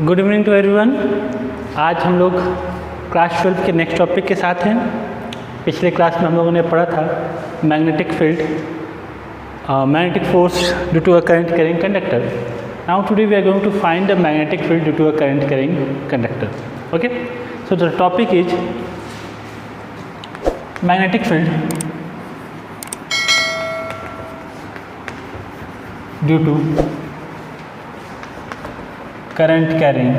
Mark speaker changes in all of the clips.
Speaker 1: Good evening to everyone. आज हम लोग क्लास 12 के नेक्स्ट टॉपिक के साथ हैं। पिछले क्लास में हम लोगों ने पढ़ा था magnetic field, magnetic force due to a current carrying conductor. Now today we are going to find the magnetic field due to a current carrying conductor. Okay, so the topic is magnetic field due to current carrying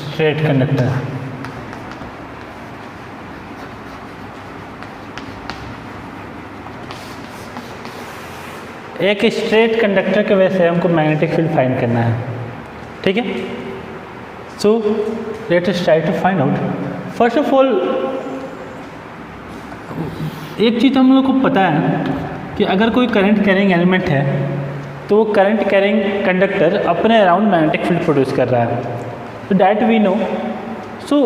Speaker 1: straight conductor। एक straight conductor के वजह से हमको magnetic field find करना है, ठीक है। So let us try to find out. First of all एक चीज़ हम लोग को पता है कि अगर कोई करंट कैरिंग एलिमेंट है तो वो करंट कैरिंग कंडक्टर अपने अराउंड मैग्नेटिक फील्ड प्रोड्यूस कर रहा है, तो that we know. So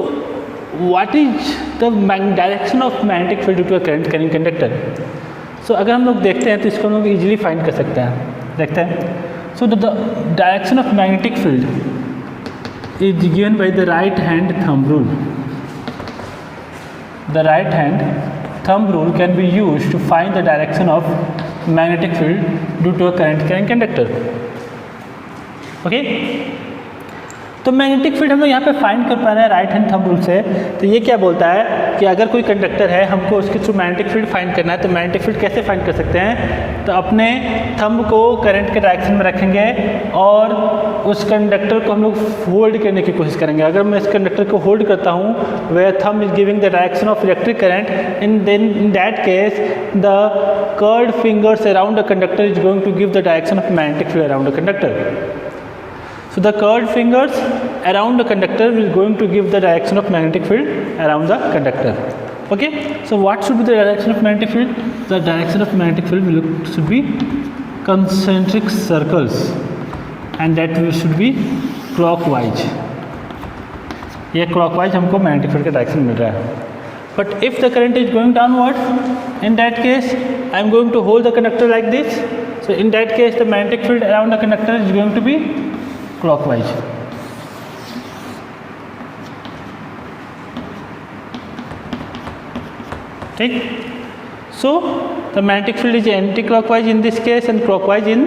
Speaker 1: what is the direction of magnetic field due to a current carrying conductor. So अगर हम लोग देखते हैं तो इसको हम लोग इजीली फाइंड कर सकते हैं। देखते हैं, so the direction of magnetic field is given by the right hand thumb rule. The right hand thumb rule can be used to find the direction of magnetic field due to a current carrying conductor। okay? तो magnetic field हम लोग यहाँ पे find कर पा रहे हैं right hand thumb rule से। तो ये क्या बोलता है कि अगर कोई कंडक्टर है, हमको उसके थ्रू मैग्नेटिक फील्ड फाइंड करना है, तो मैग्नेटिक फील्ड कैसे फाइंड कर सकते हैं? तो अपने थंब को करंट के डायरेक्शन में रखेंगे और उस कंडक्टर को हम लोग होल्ड करने की कोशिश करेंगे। अगर मैं इस कंडक्टर को होल्ड करता हूँ, where thumb is giving the direction of electric current, in that case the curved fingers around the conductor is going to give the direction of magnetic field around the conductor. So the curved fingers around the conductor will going to give the direction of magnetic field around the conductor. Okay, so what should be the direction of magnetic field? The direction of magnetic field should be concentric circles and that should be clockwise। ये clockwise हमको magnetic field का direction मिल रहा है। But if the current is going downward, in that case I am going to hold the conductor like this। So in that case the magnetic field around the conductor is going to be clockwise। ठीक, so the magnetic field is anti-clockwise in this case and clockwise in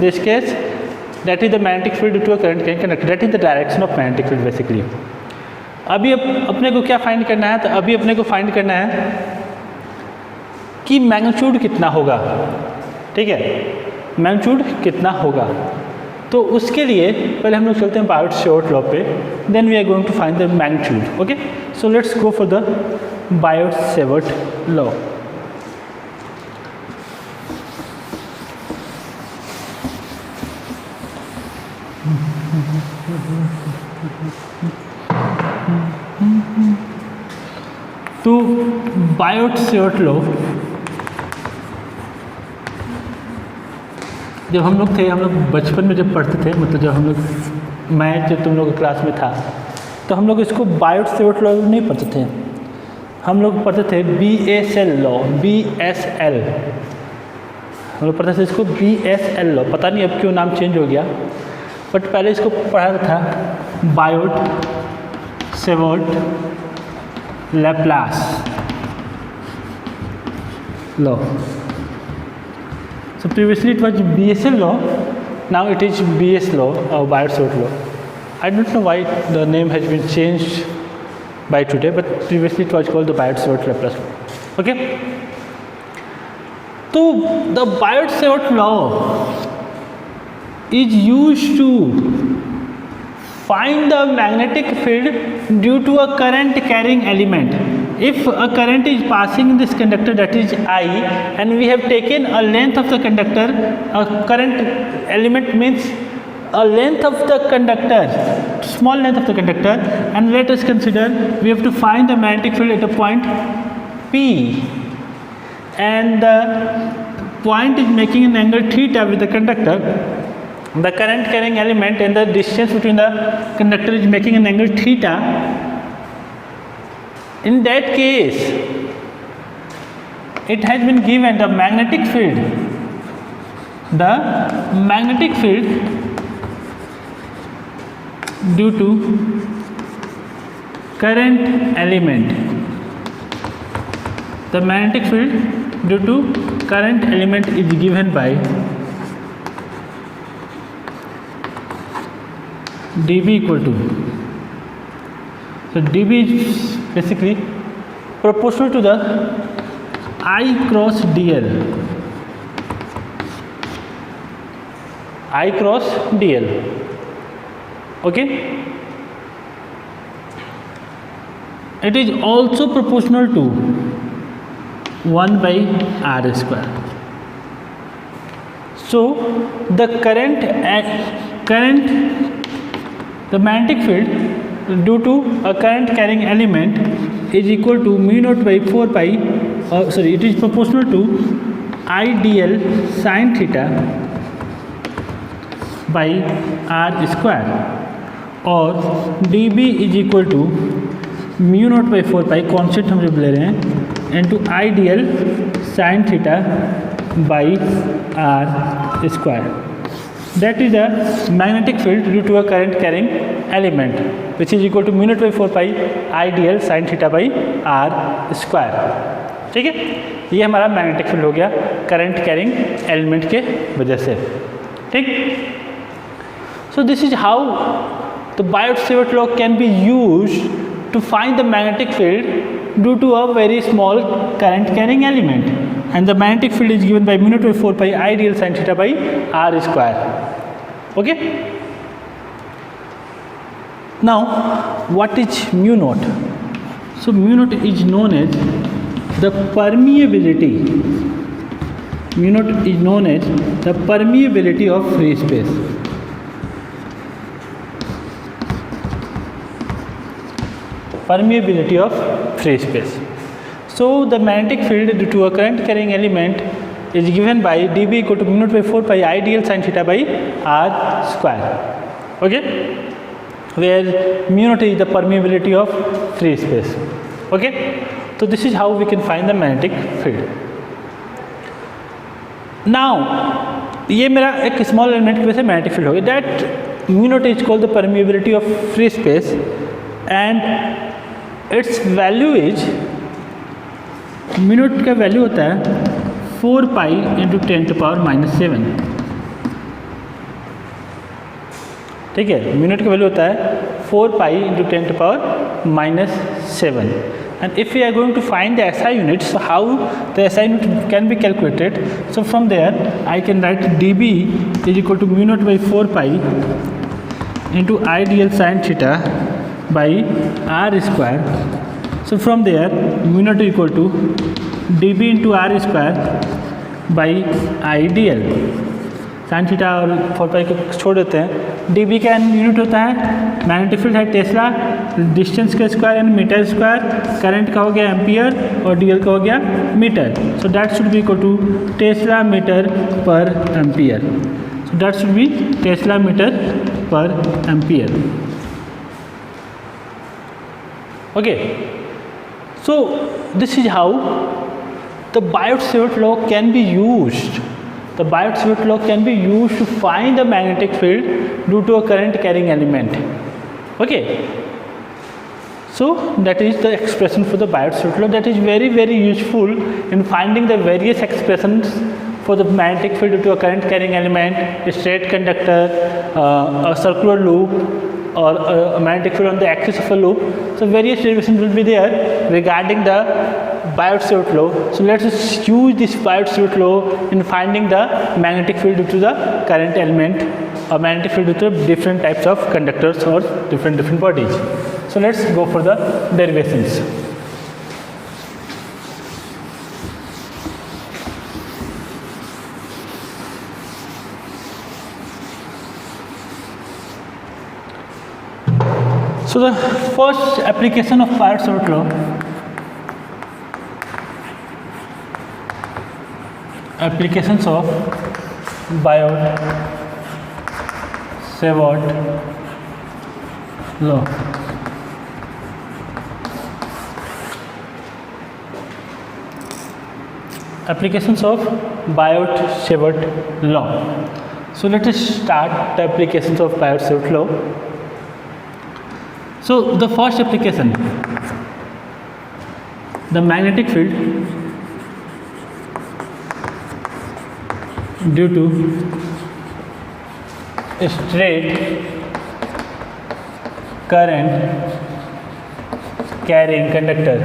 Speaker 1: this case। that is the magnetic field due to a current carrying conductor। that is the direction of magnetic field basically। अभी अपने को क्या find करना है? तो अभी अपने को फाइंड करना है कि मैग्नीट्यूड कितना होगा। ठीक है, मैग्नीट्यूड कितना होगा। तो उसके लिए पहले हम लोग चलते हैं बायोट-सेवर्ट लॉ पे, then we are going to find the magnitude. Okay, so let's go for the Biot Savart law. तो बायोट-सेवर्ट लॉ जब हम लोग थे, हम लोग बचपन में जब पढ़ते थे, मतलब जब हम लोग मैथ जब तुम लोग की क्लास में था, तो हम लोग इसको बायोट-सेवर्ट लॉ नहीं पढ़ते थे, हम लोग पढ़ते थे BSL लॉ। BSL हम लोग पढ़ते थे इसको BSL लॉ। पता नहीं अब क्यों नाम चेंज हो गया, बट पहले इसको पढ़ा था Biot-Savart Laplace law. So previously it was BSL law, now it is BS law or Biot-Savart law। I don't know why the name has been changed by today, but previously it was called the Biot-Savart Laplace law। Okay, so the Biot-Savart law is used to find the magnetic field due to a current carrying element। If a current is passing in this conductor, that is I, and we have taken a length of the conductor, a current element means a length of the conductor, small length of the conductor, and let us consider we have to find the magnetic field at a point P, and the point is making an angle theta with the conductor। The current carrying element and the distance between the conductor is making an angle theta। In that case it has been given the magnetic field the magnetic field due to current element, the magnetic field due to current element is given by dB equal to, so dB is basically proportional to the I cross dl, I cross dl. Okay, it is also proportional to 1 by r square. So the the magnetic field due to a current carrying element is equal to mu naught by 4 pi, it is proportional to I dl sin theta by r square, और dB is equal to mu naught by 4 pi, constant हम जब ले रहे हैं, into I D L sine theta by R square. That is the magnetic field due to a current carrying element which is equal to mu naught by 4 pi I D L sine theta by R square. ठीक है, ये हमारा magnetic field हो गया current carrying element के वजह से. ठीक, so this is how the Biot-Savart law can be used to find the magnetic field due to a very small current carrying element, and the magnetic field is given by mu naught by 4 pi I dl sin theta by r square. Okay, now what is mu naught? So mu naught is known as the permeability, mu naught is known as the permeability of free space. Permeability of free space. So the magnetic field due to a current carrying element is given by dB equal to mu naught by 4 pi I dl sin theta by r square. Okay, where mu naught is the permeability of free space. Okay, so this is how we can find the magnetic field. Now ये मेरा एक small element की वजह से magnetic field हो गया. That mu naught is called the permeability of free space, and it's value is, mu naught का value होता है 4 पाई इंटू 10 टू पावर -7. ठीक है, mu naught का वैल्यू होता है 4 pi into 10 to power -7. And if we are going to find the SI units, so how the SI unit can be calculated? So from there I can write dB is equal to mu naught by 4 pi into I dl sin theta by r square. So from there mu naught equal to dB into r square by I dl sin theta और 4 पाई को छोड़ देते हैं. dB का unit होता है magnetic field है tesla, distance का square and metre square, current का हो गया एम्पियर और dl का हो गया metre. So that should be equal to tesla metre per ampere. So that should be tesla metre per ampere. Okay, so this is how the Biot-Savart law can be used. The Biot-Savart law can be used to find the magnetic field due to a current carrying element. Okay, so that is the expression for the Biot-Savart law. That is very very useful in finding the various expressions for the magnetic field due to a current carrying element, a straight conductor, a circular loop, or a magnetic field on the axis of a loop. So various derivations will be there regarding the Biot-Savart law. So let us use this Biot-Savart law in finding the magnetic field due to the current element, or magnetic field due to different types of conductors or different bodies. So let's go for the derivations. So the first application of Biot-Savart law, applications of Biot-Savart law. applications of Biot-Savart law. So let us start the applications of Biot-Savart law. So the first application, the magnetic field due to straight current carrying conductor.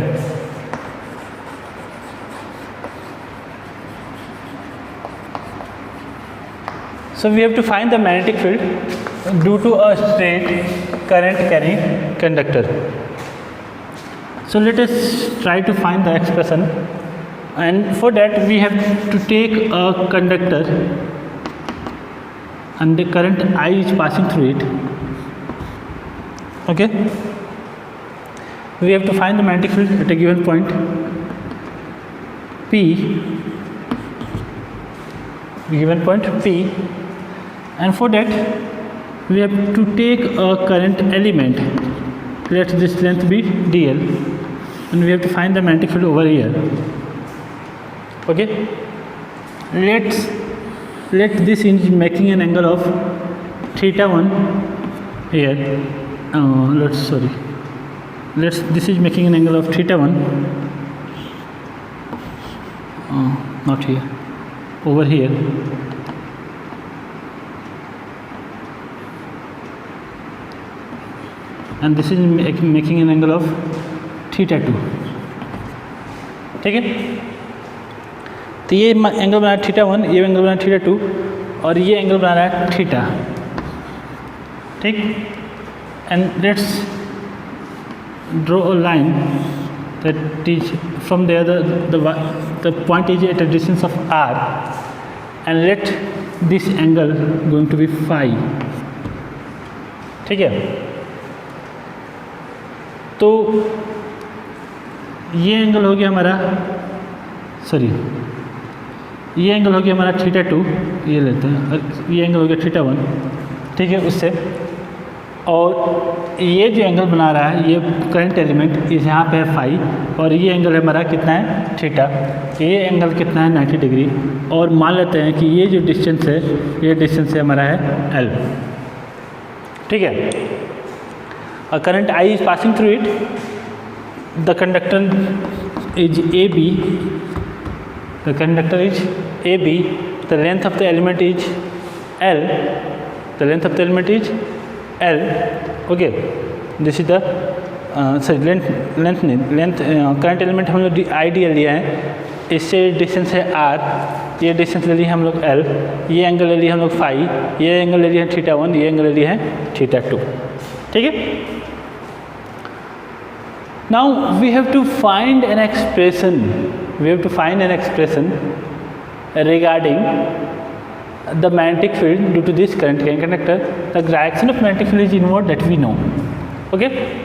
Speaker 1: So we have to find the magnetic field due to a straight current carrying conductor. So let us try to find the expression, and for that we have to take a conductor and the current I is passing through it. Okay, we have to find the magnetic field at a given point P, and for that we have to take a current element. Let this length be dl, and we have to find the magnetic field over here. Okay, let this is making an angle of θ1 here. This is making an angle of θ1, not here, over here. And this is making an angle of θ2. ठीक है, तो ये angle बना θ1, ये angle बना θ2, और ये angle बना रहा है θ. ठीक, and let's draw a line that is from there the point is at a distance of r, and let this angle going to be phi. ठीक है, तो ये एंगल हो गया हमारा, ये एंगल हो गया हमारा θ2, ये लेते हैं, और ये एंगल हो गया θ1. ठीक है, उससे, और ये जो एंगल बना रहा है ये करंट एलिमेंट इस यहाँ पे है फाई, और ये एंगल है हमारा कितना है θ. ये एंगल कितना है 90 डिग्री, और मान लेते हैं कि ये जो डिस्टेंस है, ये डिस्टेंस है हमारा है L. ठीक है, a current I is passing through it, the conductor is AB, the length of the element is L, okay, this is the length current element हम लोग IDL लिया है, इससे डिस्टेंस है R, ये डिस्टेंस ले ली हम लोग L, ये एंगल ले लिया हम लोग फाई, ये एंगल ले लिया है θ1, ये एंगल ले लिया है θ2. ठीक है, now we have to find an expression regarding the magnetic field due to this current carrying conductor. The direction of magnetic field is inward, that we know. Okay,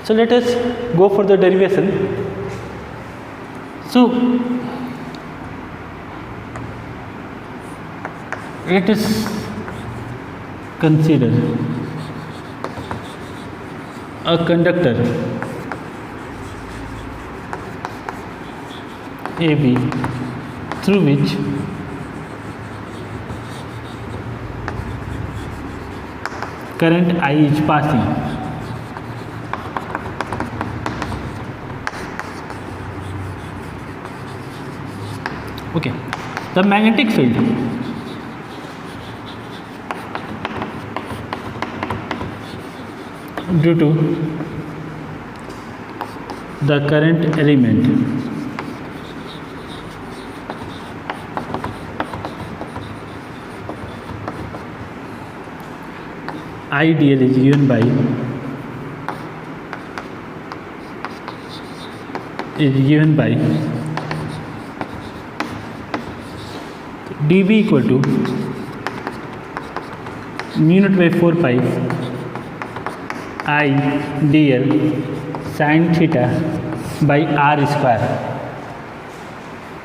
Speaker 1: so let us go for the derivation. So let us consider a conductor AB through which current I is passing. Okay, the magnetic field due to the current element IDL is given by dV equal to mu naught by 4 pi I dl sin theta by r square.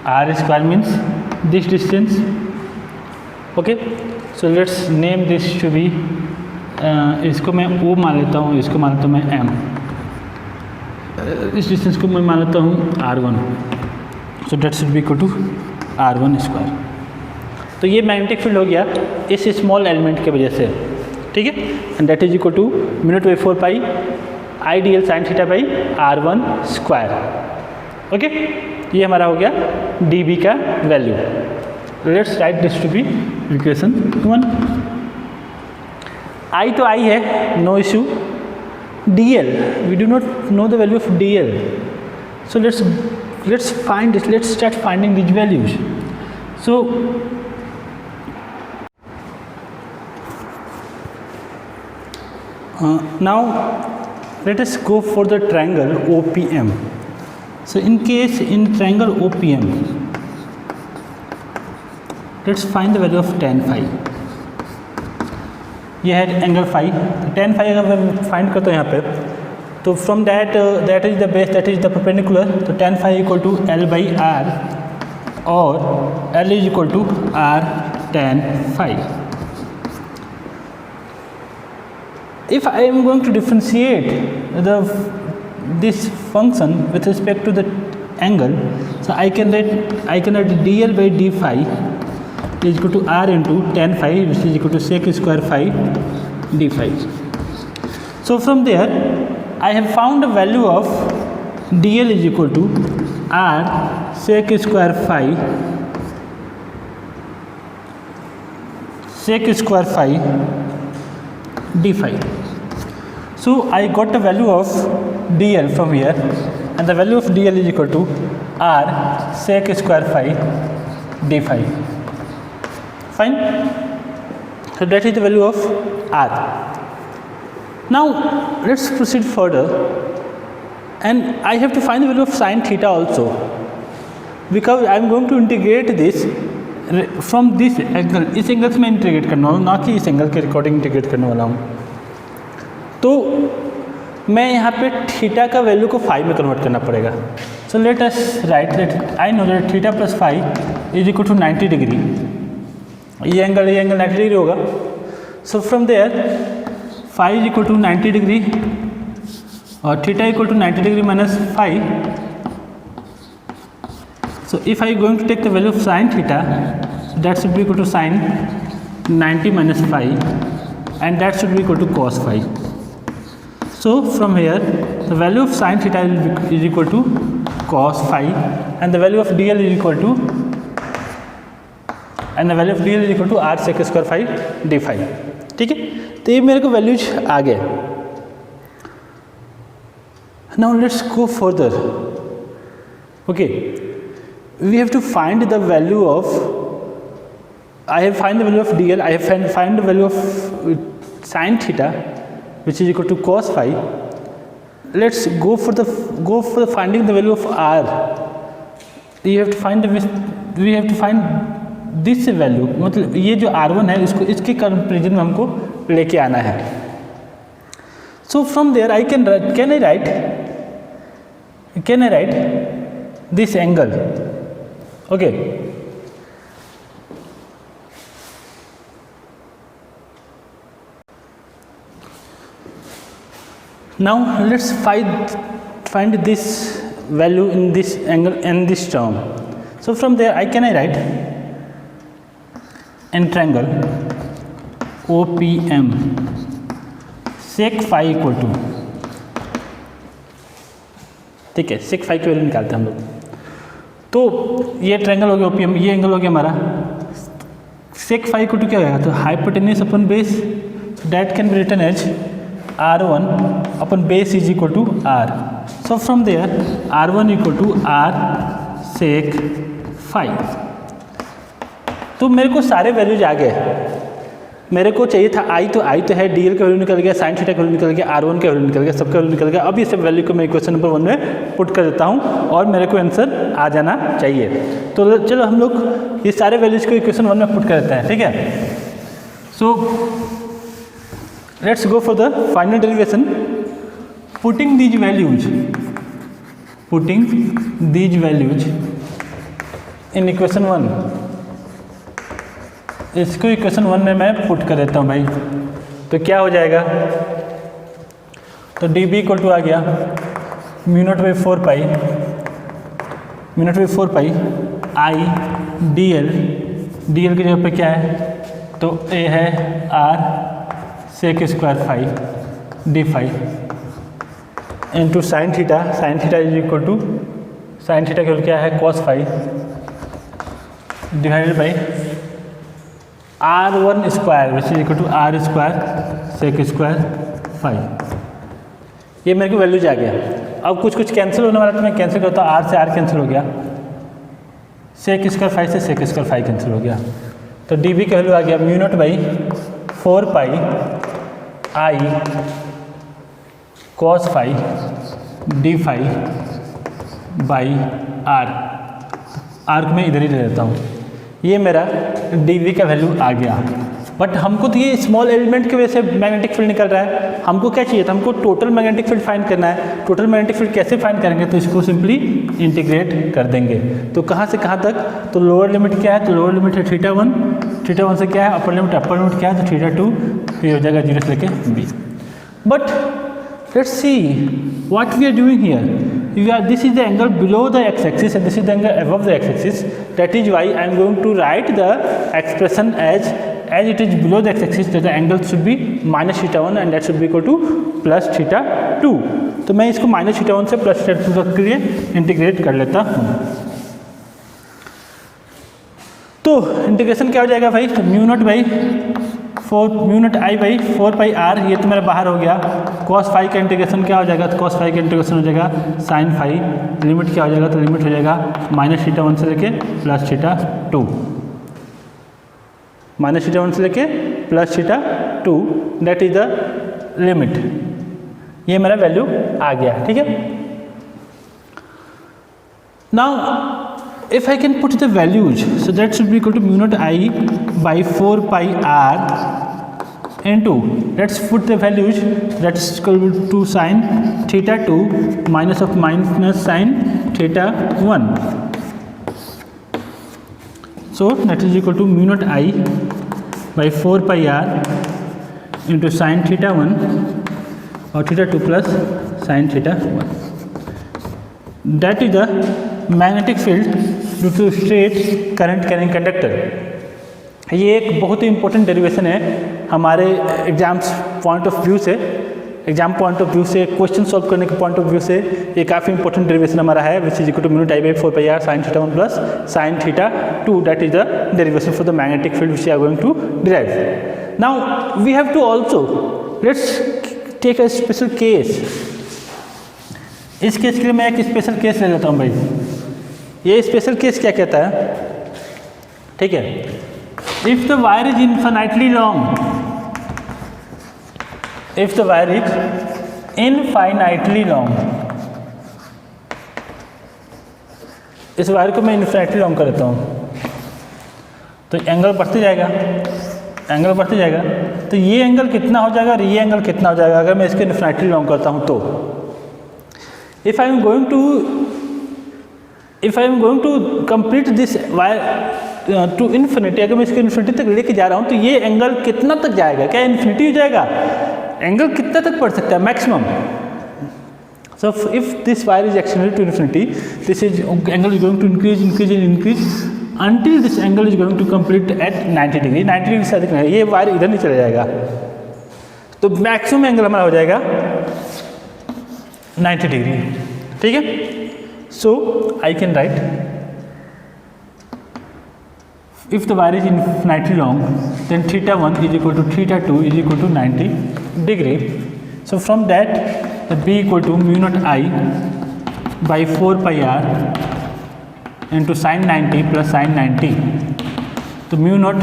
Speaker 1: R square means this distance. Okay, so let's name this to be इसको मैं O मान लेता हूँ, इसको मान लेता हूँ मैं M, इस डिस्टेंस को मैं मान लेता हूँ R1. So that should be equal to R1 square. तो ये मैग्नेटिक फील्ड हो गया इस स्मॉल एलिमेंट की वजह से, ठीक है। And that is equal to μ/4 I D L sine theta by R1 square. Okay, ये हमारा हो गया डी बी का value. Let's write this to be equation 1। I तो आई है, no issue. D L, we do not know the value of D L, so let's find this, let's start finding these values. So now let us go for the triangle OPM. So in case in triangle OPM, let's find the value of tan phi. यह है angle phi. tan phi अगर मैं find करता हूँ यहाँ पे, तो from that that is the base, that is the perpendicular, तो tan phi equal to L by R, और L is equal to R tan phi. If I am going to differentiate this function with respect to the angle, so I can write dl by d phi is equal to R into tan phi, which is equal to sec square phi d phi. So from there I have found the value of dl is equal to R sec square phi d phi. So I got the value of dl from here, and the value of dl is equal to R sec square phi d phi. Fine. So that is the value of R. Now let's proceed further, and I have to find the value of sin theta also, because I am going to integrate this from this angle. इस angle से मैं integrate करने वाला हूँ, ना कि इस angle के अकॉर्डिंग इंटीग्रेट करने वाला हूँ। तो मैं यहाँ पे थीटा का वैल्यू को फाई में कन्वर्ट करना पड़ेगा। So let us write that I know that theta plus phi is equal to 90 degree. ये एंगल 90 डिग्री होगा। So from there phi is equal to 90 degree और theta equal to 90 degree minus phi. So if I going to take the value of sine theta, that should be equal to sine 90 minus phi, and that should be equal to cos phi. So from here the value of sin theta is equal to cos phi, and the value of dl is equal to R sec square phi d phi. ठीक है, तो ये मेरे को values आ गए। Now let's go further. Okay, we have to find the value of, I have find the value of dl, I have find the value of sin theta, which is equal to cos phi. Let's go for the finding the value of r. We have to find this value, मतलब ये जो r1 है इसको इसके comparison में हमको लेके आना है। So from there I can write this angle. Okay, now let's find this value in this angle and this term. So from there I write in triangle OPM sec phi equal to, ठीक है, sec phi की value निकालते हैं हम लोग। तो ये triangle हो गया OPM, ये एंगल हो गया हमारा। sec phi इक्वल टू क्या होगा, तो hypotenuse upon base, that can be written as R1 upon base is equal to R. So from there R1 equal to R sec phi. तो मेरे को सारे वैल्यूज आ गए। मेरे को चाहिए था I तो है, DL का वैल्यू निकल गया, साइन थीटा का वैल्यू निकल गया, R1 का वैल्यू निकल गया, सबका वैल्यू निकल गया। अब ये सब वैल्यू को मैं इक्वेशन नंबर 1 में पुट कर देता हूँ और मेरे को आंसर आ जाना चाहिए। तो चलो हम लोग ये सारे वैल्यूज को इक्वेशन 1 में पुट कर देते हैं, ठीक है। सो let's go for the final derivation. Putting these values in equation 1, इसको इक्वेशन 1 में मैं पुट कर देता हूँ भाई। तो क्या हो जाएगा, तो डी बी इक्वल टू आ गया μ0/4 pi mu naught by 4 pi I D L की जगह पे क्या है, तो ए है R sec square phi D phi into sine theta is equal to sine theta केवल क्या है cos phi divided by R1 square which is equal to R square sec square phi. ये मेरे को वैल्यूज आ गया। अब कुछ कैंसिल होने वाला तो मैं कैंसिल करता हूँ, आर से आर कैंसिल हो गया, सेक स्क्वायर फाई से सेक स्क्वायर फाई कैंसिल हो गया, तो डी बी का वैल्यू आ गया mu naught by 4 pi I cos phi D phi by R को मैं इधर ही ले लेता हूँ। ये मेरा डी वी का वैल्यू आ गया। बट हमको तो ये स्मॉल एलिमेंट की वजह से मैग्नेटिक फील्ड निकल रहा है, हमको क्या चाहिए था, हमको टोटल मैग्नेटिक फील्ड फाइंड करना है। टोटल मैग्नेटिक फील्ड कैसे फाइंड करेंगे, तो इसको सिंपली इंटीग्रेट कर देंगे। तो कहाँ से कहाँ तक, तो लोअर लिमिट क्या है, तो लोअर लिमिट है थीटा वन से क्या है, अपर लिमिट क्या है, तो थीटा 2, फिर हो जाएगा 0 से लेके b। But let's see what we are doing here. This is the angle below the x-axis and this is the angle above the x-axis. That is why I am going to write the expression as it is below the x-axis, that the angle should be minus theta 1 and that should be equal to plus theta 2. तो मैं इसको minus theta 1 से plus theta 2 तक के लिए integrate कर लेता हूँ। तो इंटीग्रेशन क्या हो जाएगा भाई, mu naught I by 4 pi R, ये तो मेरा बाहर हो गया। कॉस फाई का इंटीग्रेशन क्या हो जाएगा, तो कॉस फाई का इंटीग्रेशन हो जाएगा साइन फाई, लिमिट क्या हो जाएगा, तो लिमिट हो जाएगा माइनस थीटा 1 से लेके प्लस थीटा 2, माइनस थीटा 1 से लेके plus theta 2, that is the limit. ये मेरा वैल्यू आ गया, ठीक है। Now if I can put the values, so that should be equal to mu naught I by 4 pi r into, let's put the values, that's equal to sin theta 2 minus sin theta 1. So that is equal to mu naught I by 4 pi r into sin theta 1 or theta 2 plus sin theta 1. That is the magnetic field due to straight current carrying conductor। ये एक बहुत ही important derivation है हमारे exams point of view से, exam point of view से, question solve करने के point of view से ये काफ़ी इंपॉर्टेंट डेरिवेशन हमारा है, which is equal to mu naught I by 4 pi R sine theta 1 plus sine theta 2, that is the derivation for the magnetic field which we are going to derive. Now we have to also, let's take a special case. इस case के लिए मैं एक special case ले लेता हूँ भाई। ये स्पेशल केस क्या कहता है, ठीक है, if the wire is infinitely long, if the wire is infinitely long, इस वायर को मैं इनफाइनाइटली लॉन्ग कर देता हूँ, तो एंगल बढ़ते जाएगा, एंगल बढ़ते जाएगा, तो ये एंगल कितना हो जाएगा और ये एंगल कितना हो जाएगा अगर मैं इसको इनफाइनाइटली लॉन्ग करता हूँ। तो if I am going to complete this wire to infinity, अगर मैं इसको इन्फिनिटी तक लेके जा रहा हूँ तो ये एंगल कितना तक जाएगा, क्या इन्फिनिटी हो जाएगा, एंगल कितना तक बढ़ सकता है maximum. So if this wire is extended to infinity, this is angle is going to increase until this angle is going to complete at 90 degree. 90 degree से अधिक नहीं, ये वायर इधर नहीं चला जाएगा, तो मैक्सिमम एंगल हमारा हो जाएगा 90 डिग्री, ठीक है। So I can write if the wire is infinitely long then theta 1 is equal to theta 2 is equal to 90 degree. So from that B equal to mu naught I by 4 pi R into sine 90 plus sine 90, तो mu naught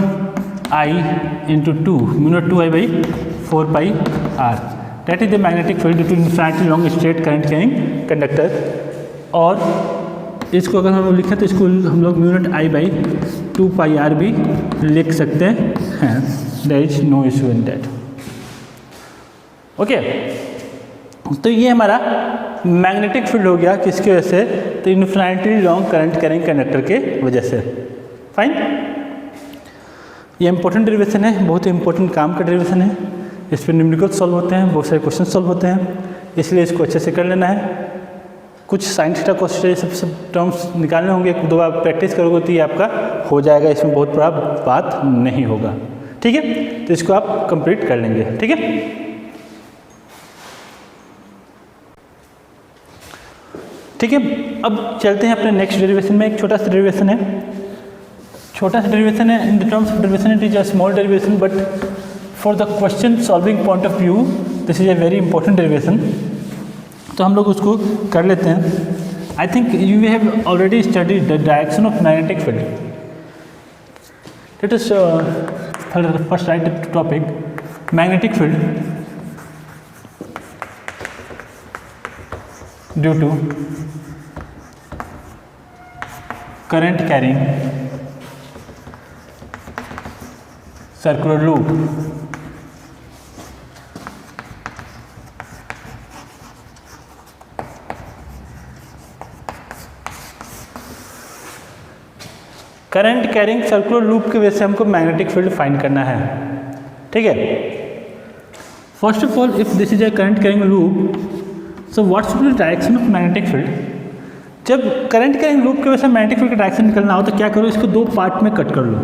Speaker 1: I into 2, mu naught 2 I by 4 pi R, that is the magnetic field due to infinitely long straight current carrying conductor। और इसको अगर हम लोग लिखें तो इसको हम लोग mu naught I by 2 pi R भी लिख सकते हैं, there is no issue in that, okay. तो ये हमारा मैग्नेटिक फील्ड हो गया किसकी वजह से, तो infinitely long current carrying conductor के वजह से, फाइन। ये इंपॉर्टेंट डेरिवेशन है, बहुत ही इंपॉर्टेंट काम का डेरिवेशन है, इस पर न्यूमेरिकल सॉल्व होते हैं, बहुत सारे क्वेश्चन सॉल्व होते हैं, इसलिए इसको अच्छे से कर लेना है। कुछ साइन थीटा कोस थीटा ये सब टर्म्स निकालने होंगे, दो बार प्रैक्टिस करोगे तो ये आपका हो जाएगा, इसमें बहुत बड़ा बात नहीं होगा। ठीक है, तो इसको आप कंप्लीट कर लेंगे। ठीक है, ठीक है, अब चलते हैं अपने नेक्स्ट डेरिवेशन में। एक छोटा सा डेरिवेशन है, in the terms of derivation it is a small derivation, but for the question solving point of view this is a very important derivation. तो हम लोग उसको कर लेते हैं। I think you have already studied the direction of magnetic field. Let us first write the topic magnetic field due to current carrying circular loop current carrying circular loop की वजह से हमको मैग्नेटिक फील्ड फाइंड करना है। ठीक है, first of all if this is a current carrying loop, so what's the direction of magnetic field. जब current carrying loop की वजह से मैग्नेटिक फील्ड का डायरेक्शन निकलना हो तो क्या करो, इसको दो पार्ट में कट कर लो।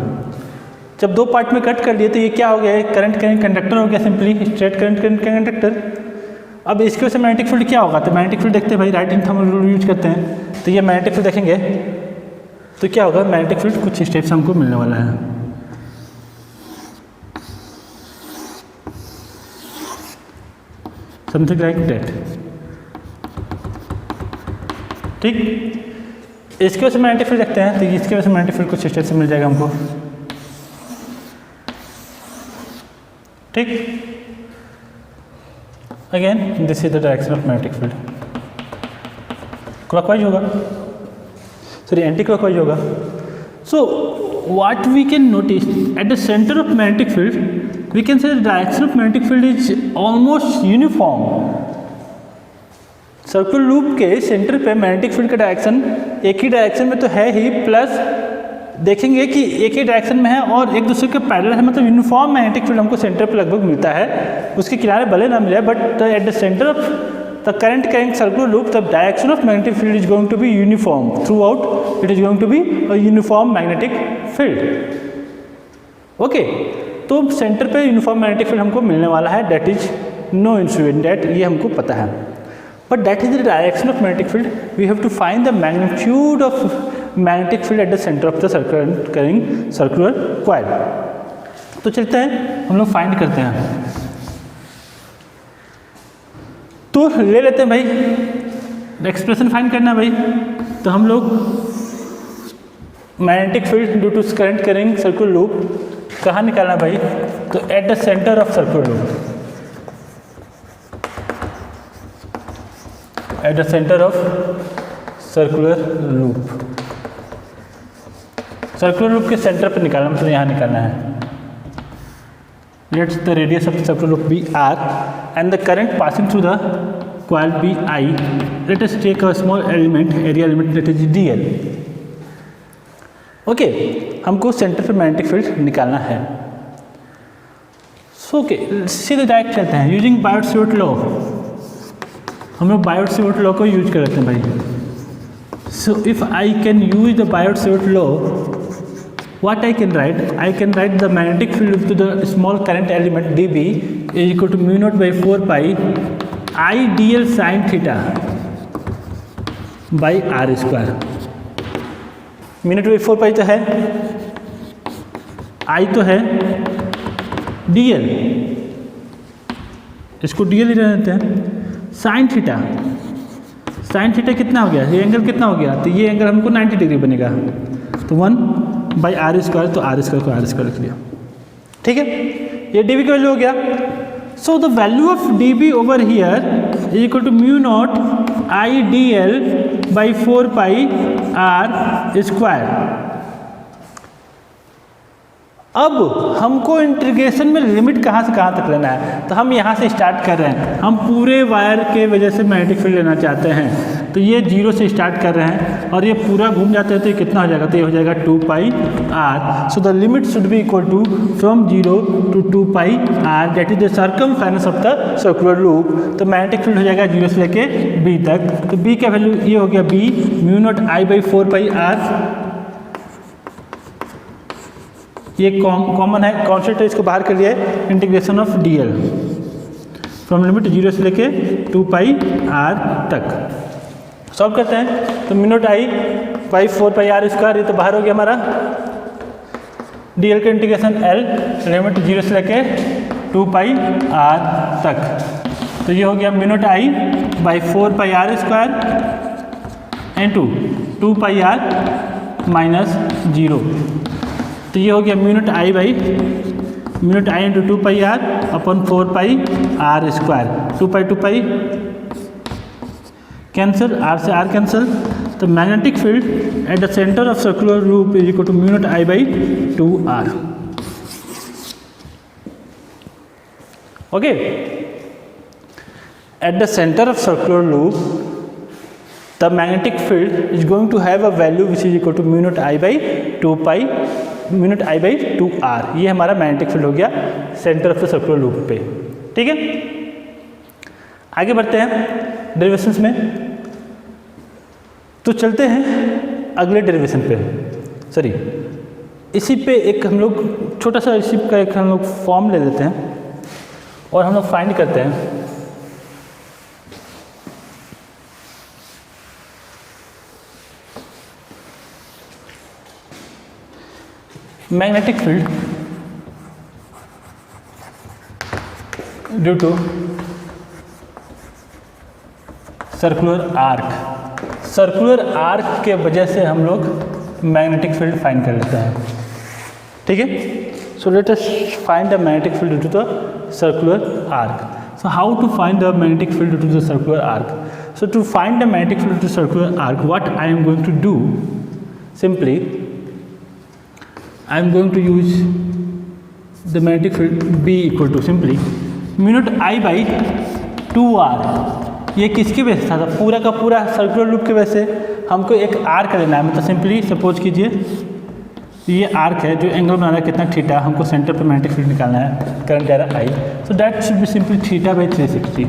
Speaker 1: जब दो पार्ट में कट कर लिए तो ये क्या हो गया, करंट कैरिंग कंडक्टर हो गया, simply straight current carrying conductor. अब इसकी वजह से मैग्नेटिक फील्ड क्या होगा, तो मैग्नेटिक फील्ड देखते हैं भाई, right hand thumb rule use करते हैं, तो ये मैग्नेटिक फील्ड देखेंगे तो क्या होगा, मैग्नेटिक फील्ड कुछ स्टेप्स हमको मिलने वाला है। Something like that. ठीक, इसकी वजह से मैग्नेटिक फील्ड देखते हैं, तो इसकी वजह से मैग्नेटिक फील्ड कुछ स्टेप से मिल जाएगा हमको। ठीक, again this is the direction of magnetic field. Clockwise होगा, सॉरी एंटी क्लॉकवाइज होगा। So what we can notice at the centre of magnetic field we can say the direction of magnetic field is almost uniform. Circular loop के centre पे magnetic field का direction एक ही direction में तो है ही, plus देखेंगे कि एक ही डायरेक्शन में है और एक दूसरे के पैरेलल है, मतलब यूनिफॉर्म मैग्नेटिक फील्ड हमको सेंटर पे लगभग मिलता है। उसके किनारे भले ना मिले, but at the centre of the current carrying circular loop the direction of magnetic field is going to be uniform throughout, it is going to be a uniform magnetic field. Okay, तो centre पे uniform magnetic field हमको मिलने वाला है, that is no incident, that ये हमको पता है। But that is the direction of magnetic field. We have to find the magnitude of magnetic field at the center of the circular coil. तो चलते हैं हम लोग फाइंड करते हैं। तो ले लेते हैं भाई, एक्सप्रेशन फाइंड करना है भाई। तो हम लोग magnetic field due to current carrying circular loop कहाँ निकालना भाई, तो at the centre of circular loop, at the centre of circular loop. Circular loop के सेंटर पर निकालना, मतलब यहाँ निकालना है। Let's the radius of the circular loop be R and the current passing through the coil be I. Let us take a small element, area element, that is DL. Okay, हमको centre पर magnetic field निकालना है। So okay, सीधे direct चलते हैं using Biot-Savart law. हम लोग Biot-Savart law को यूज कर लेते हैं भाई। सो if I can use the Biot-Savart law, what I can write the magnetic field to the small current element dB is equal to mu naught by 4 pi I dl sin theta by r square। mu naught by 4 pi तो है, I तो है, dl, इसको dl ही रहते हैं। Sine theta, sine theta कितना हो गया, ये एंगल कितना हो गया, तो ये एंगल हमको 90 डिग्री बनेगा, तो 1 बाई आर स्क्वायर, तो आर स्क्वायर को आर स्क्वायर लिख लिया। ठीक है, ये डी बी का वैल्यू हो गया। So the value of D B over here is equal to mu naught I D L by 4 pi R square. अब हमको इंटीग्रेशन में लिमिट कहाँ से कहाँ तक लेना है, तो हम यहाँ से स्टार्ट कर रहे हैं। हम पूरे वायर के वजह से मैग्नेटिक फील्ड लेना चाहते हैं, तो ये 0 से स्टार्ट कर रहे हैं और ये पूरा घूम जाता है, तो ये कितना हो जाएगा, तो ये हो जाएगा 2 pi r। So the limit should be equal to from 0 to 2 pi r, that is the circumference of the circular loop. तो मैग्नेटिक फील्ड हो जाएगा 0 से लेके b तक। तो b का वैल्यू ये हो गया b mu naught I by 4 pi r, ये कॉमन है, कॉन्स्टेंट है, इसको बाहर कर लिया है, integration of dl from limit 0 से लेके 2 पाई r तक। सॉल्व करते हैं, तो mu naught I by 4 pi r square, ये तो बाहर हो गया हमारा, dl का इंटीग्रेशन l लिमिट 0 से लेके 2 पाई r तक। तो ये हो गया mu naught I by 4 pi r square into 2 pi r minus 0। तो ये हो गया mu naught I by mu naught I into 2 pi r अपन 4 pi r square, 2 pi cancel, r से r कैंसिल। तो magnetic field at the centre of circular loop is equal to mu naught I by 2r। Okay, at the centre of circular loop the magnetic field is going to have a value which is equal to mu naught I by 2 pi mu naught I by 2r। ये हमारा magnetic field हो गया centre of the circular loop पे। ठीक है, आगे बढ़ते हैं डेरिवेशंस में। तो चलते हैं अगले डेरिवेशन पे, सॉरी इसी पे एक हम लोग छोटा सा इसी का एक हम लोग फॉर्म ले लेते हैं और हम लोग फाइंड करते हैं magnetic field due to circular arc. Circular arc के वजह से हम लोग मैग्नेटिक फील्ड फाइंड कर लेते हैं। ठीक है, so let us find the magnetic field due to the circular arc. So how to find the magnetic field due to the circular arc? So to find the magnetic field due to circular arc, what I am going to do, simply I am going to use the magnetic field B equal to simply mu naught I by 2r। ये किसकी वजह से था? पूरा का पूरा circular loop की वजह से हमको एक आर्क लेना है। मतलब सिंपली सपोज कीजिए ये आर्क है जो एंगल बना रहा है कितना थीटा, हमको सेंटर पर मैग्नेटिक फील्ड निकालना है, करंट जा रहा है I, so that should be simply theta by 360।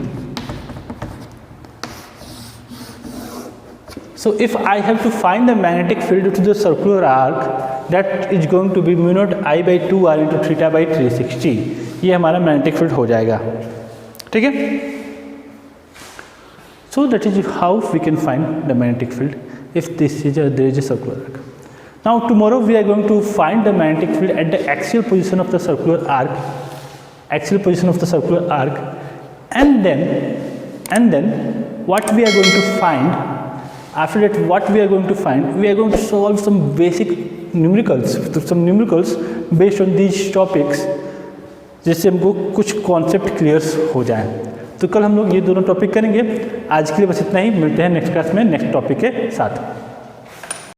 Speaker 1: So if I have to find the magnetic field to the circular arc, that is going to be mu naught I by 2r into theta by 360। ये हमारा magnetic field हो जाएगा। ठीक है, so that is how we can find the magnetic field if there is a circular arc. Now tomorrow we are going to find the magnetic field at the axial position of the circular arc, and then what we are going to find. After that, what we are going to find, we are going to solve some basic numericals based on these topics, जिससे हमको कुछ concept clear हो जाए। तो कल हम लोग ये दोनों टॉपिक करेंगे। आज के लिए बस इतना ही, मिलते हैं नेक्स्ट क्लास में नेक्स्ट टॉपिक के साथ।